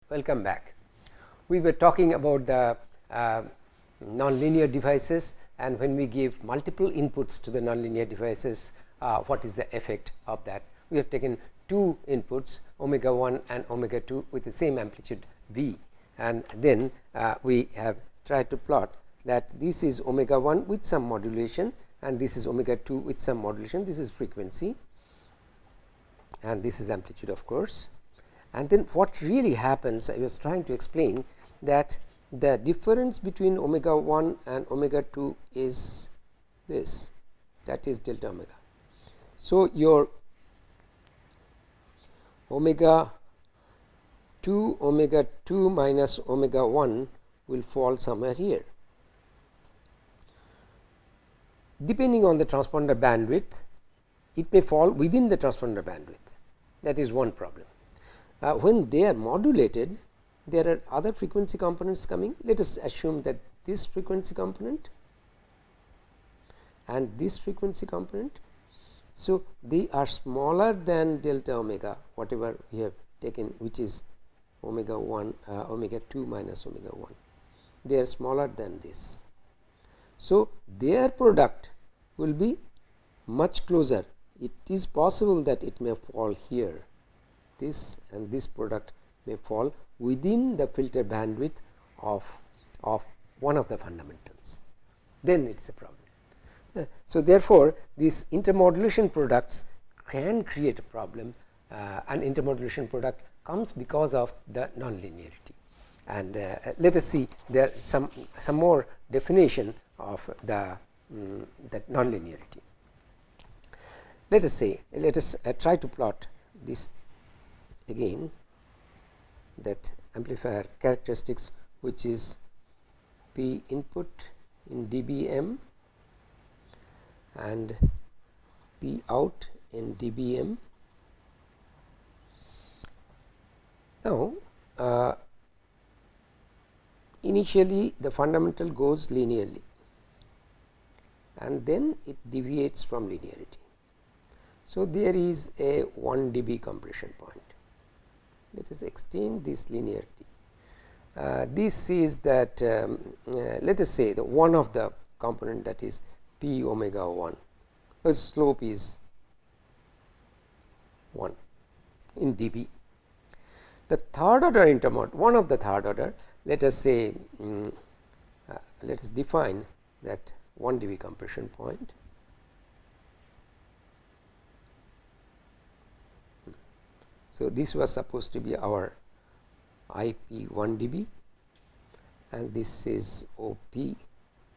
Welcome back. We were talking about the nonlinear devices, and when we give multiple inputs to the nonlinear devices, what is the effect of that. We have taken two inputs, omega 1 and omega 2, with the same amplitude V, and then we have tried to plot that this is omega 1 with some modulation and this is omega 2 with some modulation. This is frequency and this is amplitude, of course. And then what really happens, I was trying to explain that the difference between omega 1 and omega 2 is this, that is delta omega. So, your omega 2 minus omega 1 will fall somewhere here. Depending on the transponder bandwidth, it may fall within the transponder bandwidth. That is one problem. When they are modulated, there are other frequency components coming. Let us assume that this frequency component and this frequency component. So, they are smaller than delta omega, whatever we have taken, which is omega 1 omega 2 minus omega 1. They are smaller than this. So, their product will be much closer. It is possible that it may fall here. This and this product may fall within the filter bandwidth of one of the fundamentals, then it is a problem. So, therefore, these intermodulation products can create a problem, and intermodulation product comes because of the nonlinearity. And let us see there some more definition of the that nonlinearity. Let us say, let us try to plot this again, that amplifier characteristics, which is P input in dBm and P out in dBm. Now, initially the fundamental goes linearly and then it deviates from linearity. So, there is a 1 dB compression point. Let us extend this linearity. This is that let us say the one of the component, that is P omega 1, the slope is 1 in dB. The third order intermod, one of the third order, let us say let us define that 1 dB compression point. So, this was supposed to be our IP 1 dB and this is OP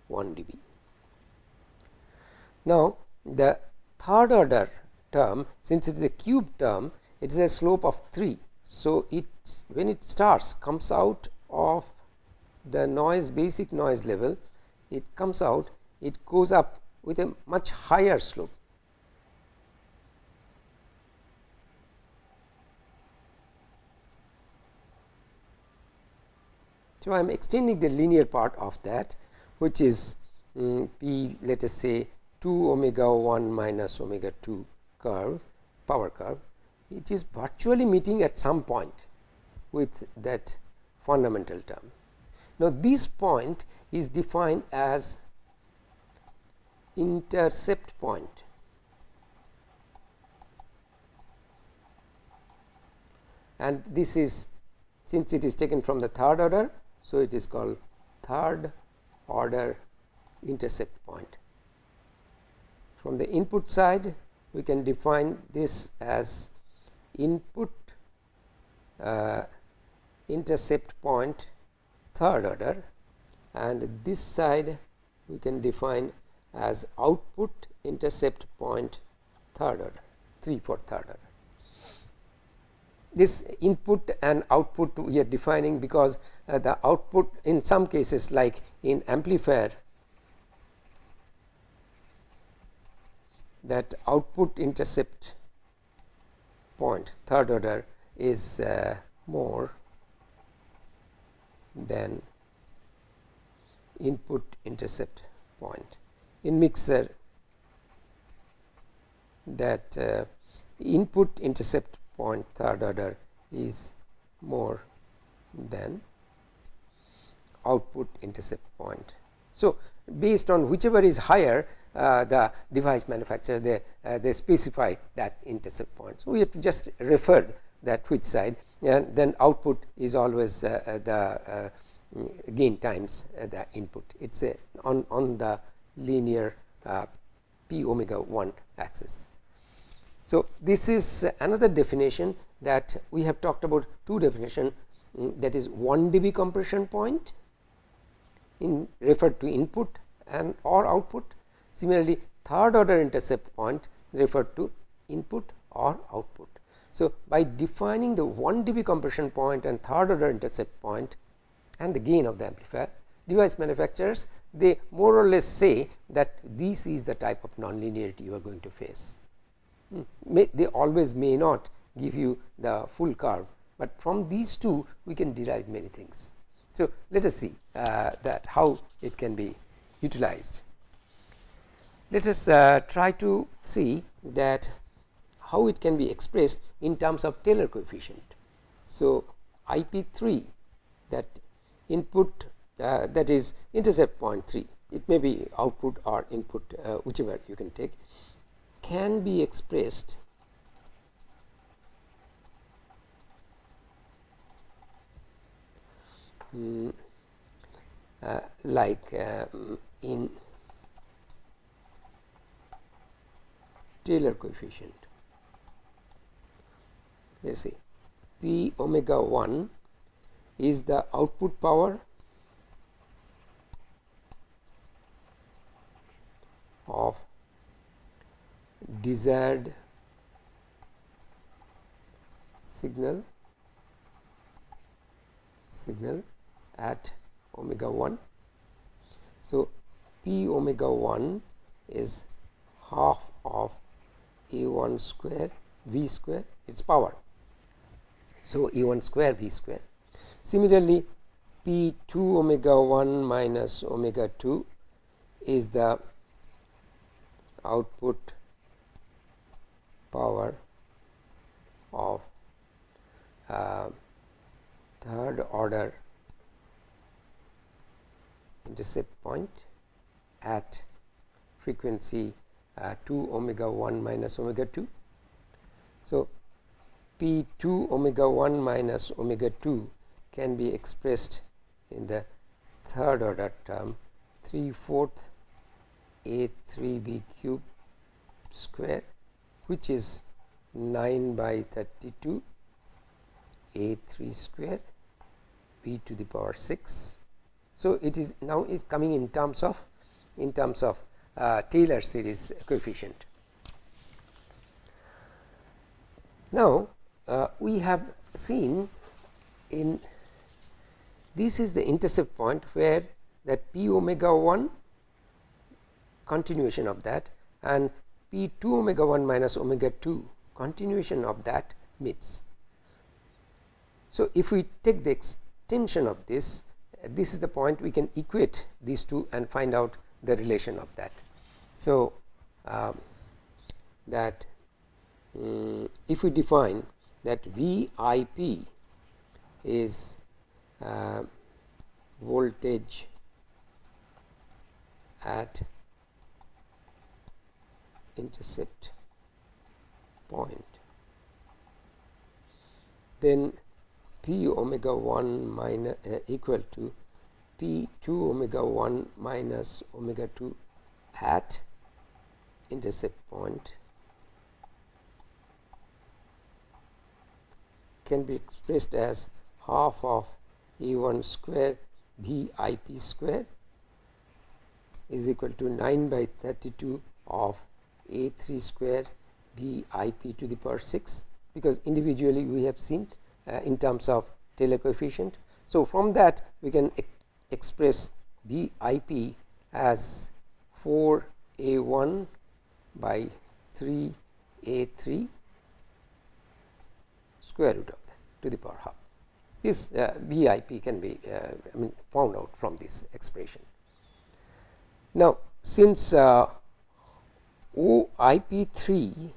1 dB. Now, the third order term, since it is a cube term, it is a slope of 3. So, it when it starts comes out of the noise, basic noise level, it comes out, it goes up with a much higher slope. So, I am extending the linear part of that, which is P, let us say 2 omega 1 minus omega 2 curve, power curve, which is virtually meeting at some point with that fundamental term. Now, this point is defined as intercept point. And this is, since it is taken from the third order, so it is called third order intercept point. From the input side, we can define this as input intercept point third order, and this side we can define as output intercept point third order, 3 for third order. This input and output we are defining because the output in some cases, like in amplifier, that output intercept point third order is more than input intercept point. In mixer, that input intercept point third order is more than output intercept point. So, based on whichever is higher, the device manufacturer they specify that intercept point. So, we have to just refer that which side, and then output is always the gain times the input. It is on the linear p omega 1 axis. So, this is another definition that we have talked about, two definition, that is 1 dB compression point in referred to input and or output. Similarly, third order intercept point referred to input or output. So, by defining the 1 dB compression point and third order intercept point and the gain of the amplifier, device manufacturers they more or less say that this is the type of nonlinearity you are going to face. They always may not give you the full curve, but from these two we can derive many things. So, let us see that how it can be utilized. Let us try to see that how it can be expressed in terms of Tailor coefficient. So, IP3, that input that is intercept point 3, it may be output or input, whichever you can take, can be expressed like in Tailor coefficient. Let us see, p omega 1 is the output power of desired signal at omega 1. So, p omega 1 is half of A1 square V square, its power. So, A1 square V square. Similarly, p 2 omega 1 minus omega 2 is the output power of third order intercept point at frequency 2 omega 1 minus omega 2. So, p 2 omega 1 minus omega 2 can be expressed in the third order term 3/4 A3b cube square, which is 9 by 32 A3 square b to the power 6. So, it is now is coming in terms of Tailor series coefficient. Now, we have seen in this is the intercept point where that p omega 1 continuation of that and p 2 omega 1 minus omega 2 continuation of that meets. So, if we take the extension of this, this is the point we can equate these two and find out the relation of that. So, that if we define that VIP is voltage at intercept point, then p omega 1 minus equal to p 2 omega 1 minus omega 2 at intercept point can be expressed as half of A1 square VIP square is equal to 9 by 32 of A3 square VIP to the power 6, because individually we have seen in terms of Tailor coefficient. So, from that we can express VIP as 4 A1 by 3 A3 square root of that to the power half. This VIP can be found out from this expression. Now, since OIP3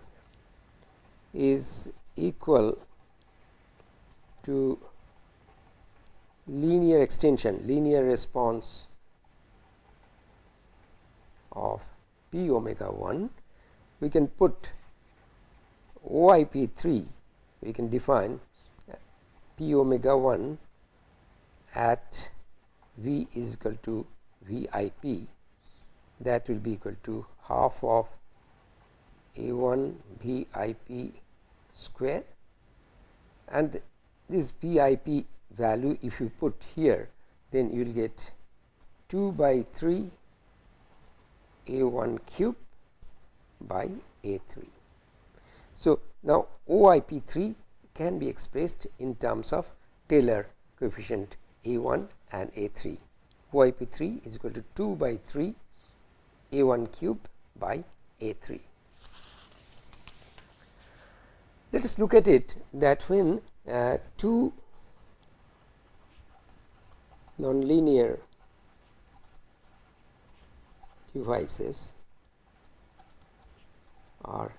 is equal to linear extension, linear response of p omega 1, we can put OIP3, we can define p omega 1 at V is equal to VIP, that will be equal to half of A1 VIP square, and this BIP value if you put here, then you will get 2 by 3 A1 cube by A3. So, now OIP3 can be expressed in terms of Tailor coefficient A1 and A3. OIP3 is equal to 2 by 3 A1 cube by A3. Let us look at it that when two nonlinear devices are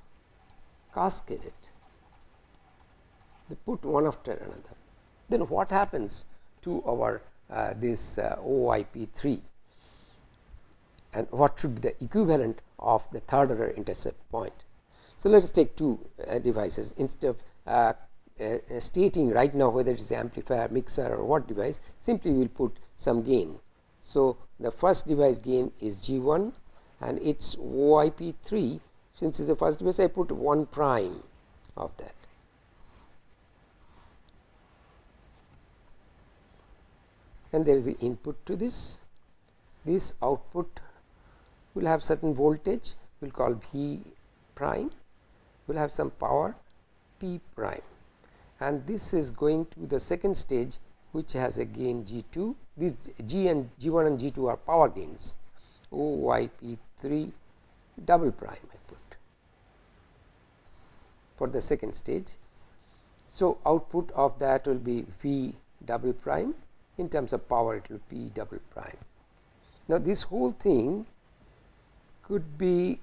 cascaded, they put one after another, then what happens to our this OIP3, and what should be the equivalent of the third order intercept point. So, let us take two devices instead of stating right now whether it is amplifier, mixer or what device, simply we will put some gain. So, the first device gain is G1 and its OIP3, since it is the first device I put 1 prime of that. And there is the input to this. This output will have certain voltage, we will call V prime, will have some power P prime, and this is going to the second stage which has a gain G2. These G and G1 and G2 are power gains, OYP3 double prime I put for the second stage. So, output of that will be V double prime, in terms of power it will be P double prime. Now, this whole thing could be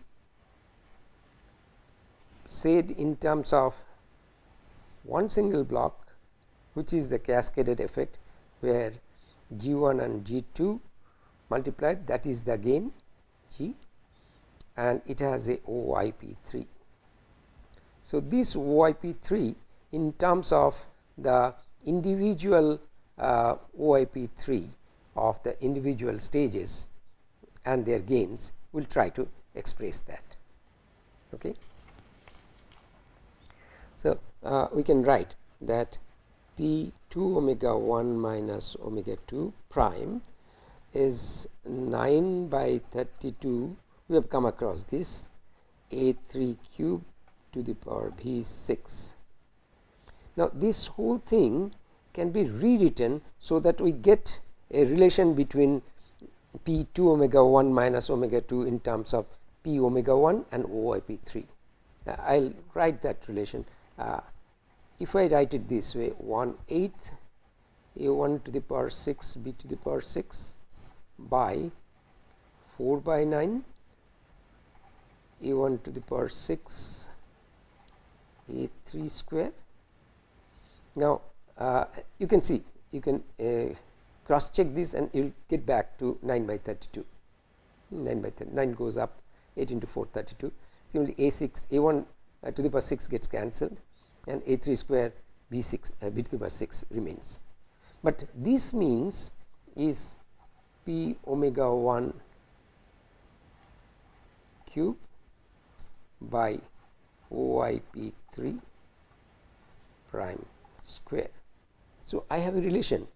said in terms of one single block, which is the cascaded effect, where G1 and G2 multiplied, that is the gain G, and it has a OIP3. So, this OIP3 in terms of the individual OIP3 of the individual stages and their gains, we will try to express that. Okay. So, we can write that P 2 omega 1 minus omega 2 prime is 9 by 32, we have come across this, A3 cube to the power V 6. Now, this whole thing can be rewritten so that we get a relation between P 2 omega 1 minus omega 2 in terms of P omega 1 and OIP3. I will write that relation. If I write it this way, 1/8 A1 to the power 6 B to the power 6 by 4 by 9 A1 to the power 6 A3 square. Now, you can see, you can cross check this and you will get back to 9 by 32. 9 by 30, 9 goes up, 8 into 4 32. Similarly, A6 A1 to the power 6 gets cancelled, and A3 square B6 B to the power 6 remains. But this means is P omega 1 cube by OIP3 prime square. So, I have a relation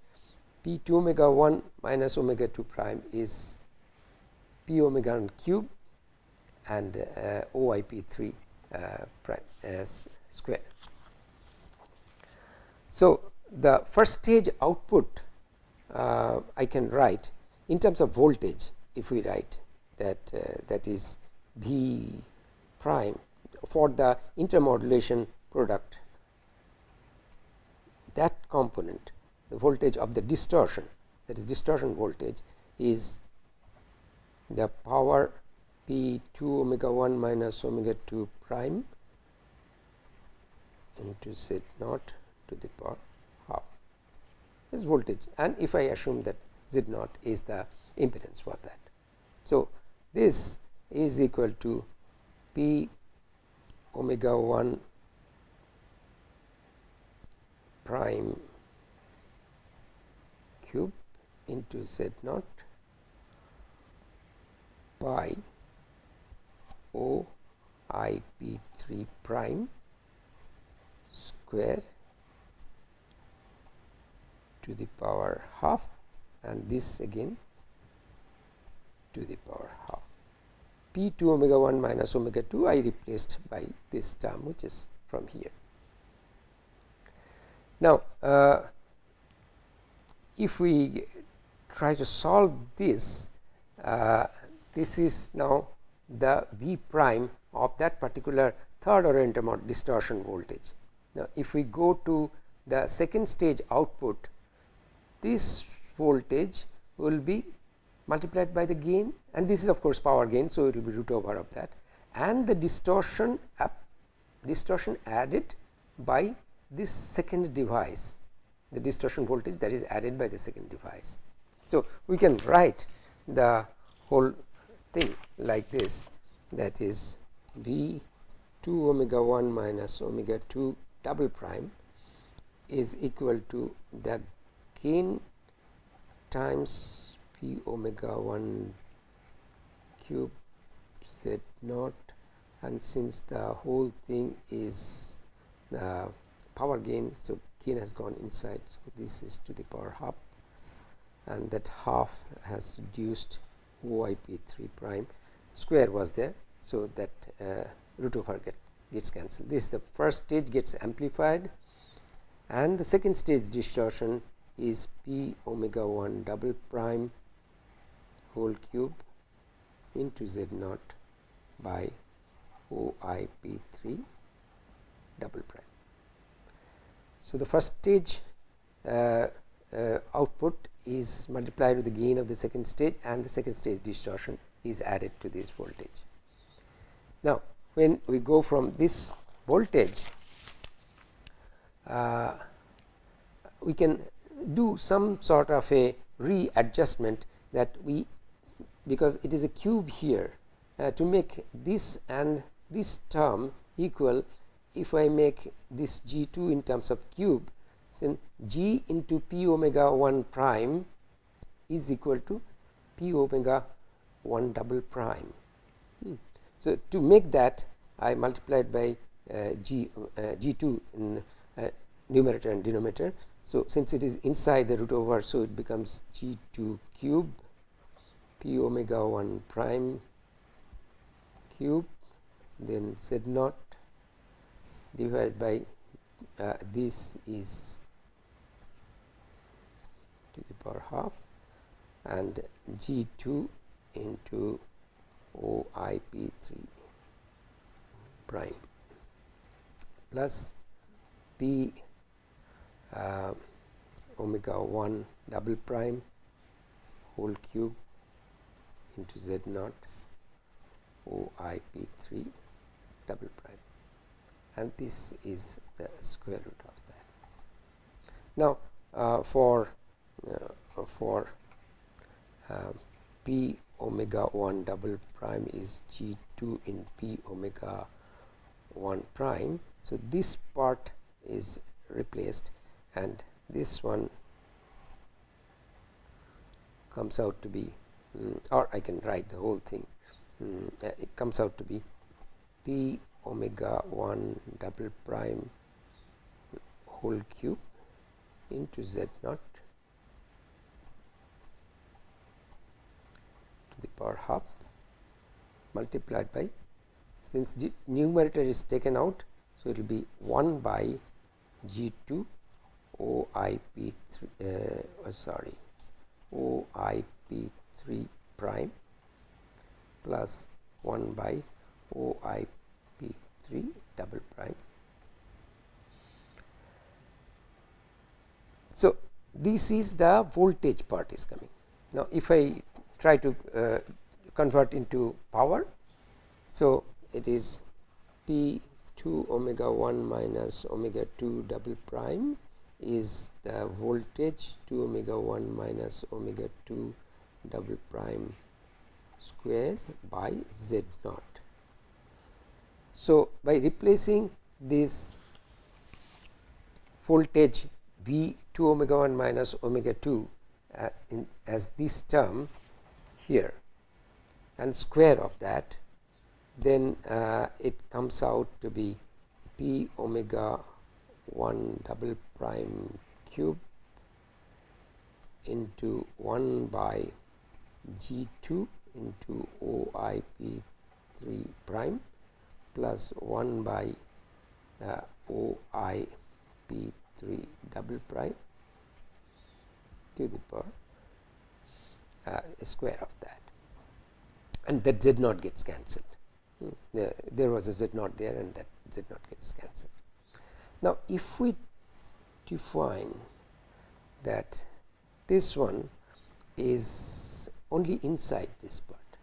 P 2 omega 1 minus omega 2 prime is P omega 1 cube and OIP3 prime as square. So, the first stage output I can write in terms of voltage, if we write that that is V prime for the intermodulation product, that component, the voltage of the distortion, that is distortion voltage, is the power P 2 omega 1 minus omega 2 prime into Z naught to the power half. is voltage, and if I assume that Z naught is the impedance for that. So, this is equal to P omega 1 prime cube into Z naught by O I P 3 prime square to the power half, and this again to the power half. P 2 omega 1 minus omega 2 I replaced by this term, which is from here. Now, if we try to solve this, this is now the V prime of that particular third order intermodal distortion voltage. Now, if we go to the second stage output, this voltage will be multiplied by the gain, and this is of course power gain. So, it will be root over of that, and the distortion added by this second device, the distortion voltage that is added by the second device. So, we can write the whole thing like this, that is V 2 omega 1 minus omega 2 double prime is equal to the gain times P omega 1 cube Z naught, and since the whole thing is the power gain, so gain has gone inside. So, this is to the power half, and that half has reduced OIP3 prime, square was there. So, that root over gets cancelled. This the first stage gets amplified, and the second stage distortion is P omega 1 double prime whole cube into Z naught by OIP3 double prime. So, the first stage output is multiplied with the gain of the second stage, and the second stage distortion is added to this voltage. Now, when we go from this voltage, we can do some sort of a readjustment, that we, because it is a cube here, to make this and this term equal. If I make this G 2 in terms of cube, then G into P omega 1 prime is equal to P omega 1 double prime. So, to make that, I multiplied by G 2 in numerator and denominator. So, since it is inside the root over, so it becomes G 2 cube P omega 1 prime cube, then Z naught divided by this is to the power half, and G 2 into OIP3 prime plus P omega 1 double prime whole cube into Z naught OIP3 double prime, and this is the square root of that. Now, for P omega 1 double prime is G 2 in P omega 1 prime. So, this part is replaced, and this one comes out to be, or I can write the whole thing, it comes out to be P omega 1 double prime whole cube into Z naught to the power half multiplied by, since numerator is taken out, so it will be 1 by G 2 OIP3 OIP3 prime plus 1 by OIP3 double prime. So, this is the voltage part is coming. Now, if I try to convert into power, so it is P 2 omega 1 minus omega 2 double prime is the voltage 2 omega 1 minus omega 2 double prime square by z naught. So, by replacing this voltage V 2 omega 1 minus omega 2 as this term here and square of that, then it comes out to be P omega 1 double prime cube into 1 by G2 into OIP3 prime plus 1 by OIP3 double prime to the power square of that, and that z naught gets cancelled. There was a z naught there, and that z naught gets cancelled. Now, if we define that this one is only inside this part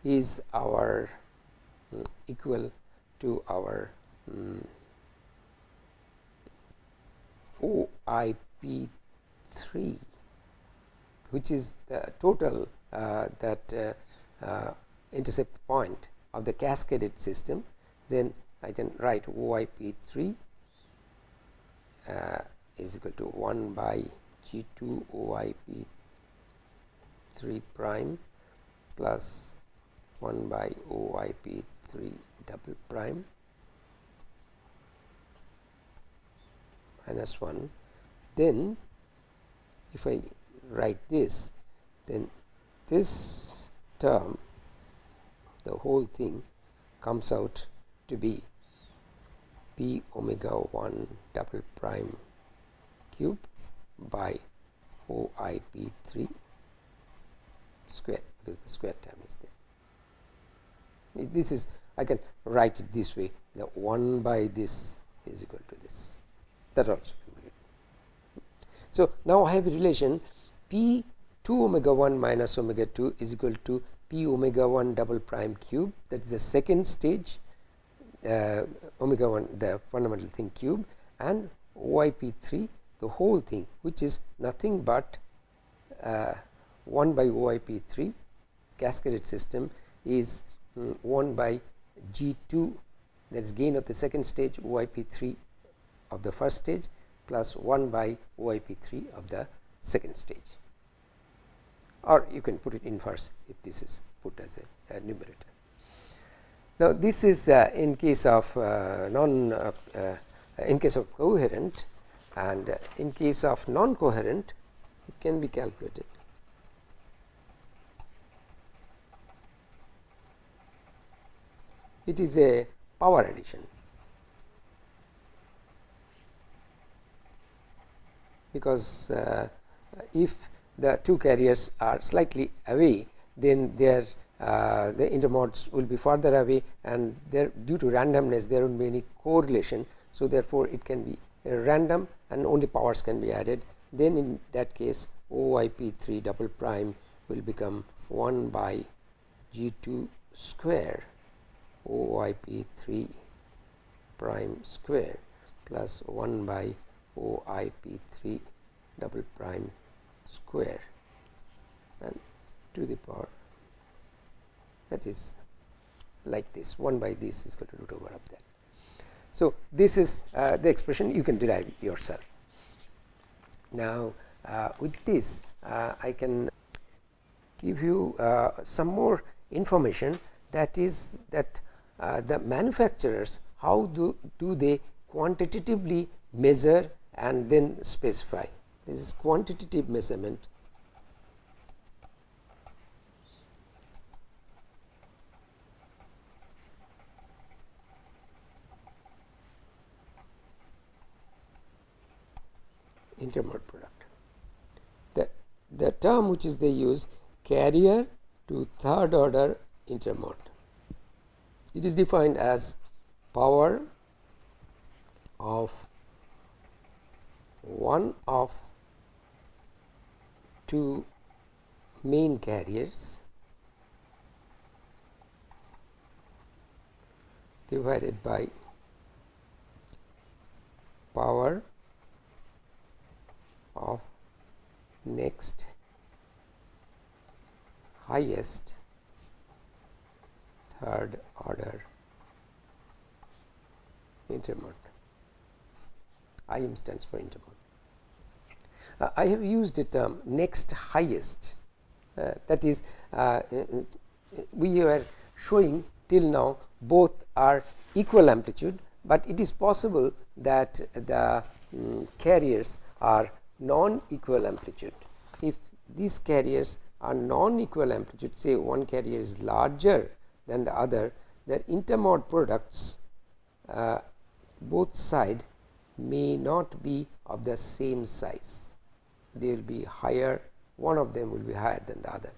is our equal to our OIP3, which is the total that intercept point of the cascaded system, then I can write OIP3 is equal to 1 by G2 OIP3 prime plus 1 by OIP3 double prime minus 1. Then if I write this, then this term, the whole thing comes out to be P omega 1 double prime cube by OIP3 square, because the square term is there. This is, I can write it this way, the 1 by this is equal to this, that also can be written. So, now I have a relation P 2 omega 1 minus omega 2 is equal to P omega 1 double prime cube, that is the second stage, omega 1 the fundamental thing cube, and OIP3 the whole thing, which is nothing but 1 by OIP3 cascaded system is 1 by G2, that is gain of the second stage, OIP3 of the first stage, plus 1 by OIP3 of the second stage, or you can put it inverse if this is put as a numerator. Now, this is in case of in case of coherent, and in case of non-coherent it can be calculated. It is a power addition, because if the two carriers are slightly away, then their the intermodes will be further away, and there due to randomness there won't be any correlation. So, therefore, it can be random and only powers can be added. Then in that case OIP3 double prime will become 1 by G2 square OIP3 prime square plus 1 by OIP3 double prime square, and to the power, that is like this, 1 by this is equal to root over of that. So, this is the expression, you can derive yourself. Now, with this I can give you some more information, that is that the manufacturers, how do they quantitatively measure and then specify. This is quantitative measurement. Intermode product. The term which is they use, carrier to third order intermode. It is defined as power of one of two main carriers divided by power next highest third order intermod. IM stands for intermod. I have used the term next highest, that is we were showing till now both are equal amplitude, but it is possible that the carriers are non-equal amplitude. If these carriers are non-equal amplitude, say one carrier is larger than the other, their intermod products both side may not be of the same size. They will be higher, one of them will be higher than the other.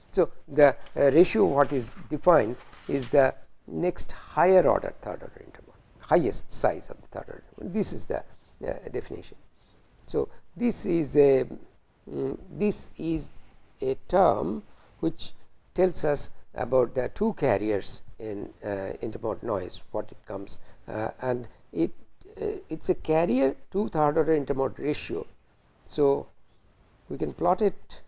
So, the ratio what is defined is the next higher order third order intermod, highest size of the third order intermod. This is the definition. So, this is a term which tells us about the two carriers in intermod noise, what it comes, and it's a carrier to third order intermod ratio. So, we can plot it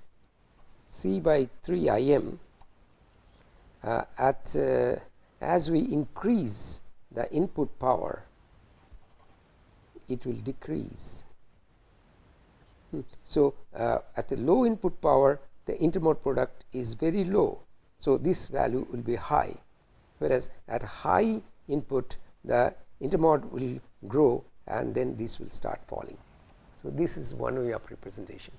C by 3 IM at as we increase the input power, it will decrease. So, at the low input power, the intermod product is very low. So, this value will be high, whereas at high input the intermod will grow and then this will start falling. So, this is one way of representation.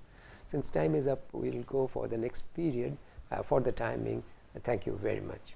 Since time is up, we will go for the next period. For the timing, thank you very much.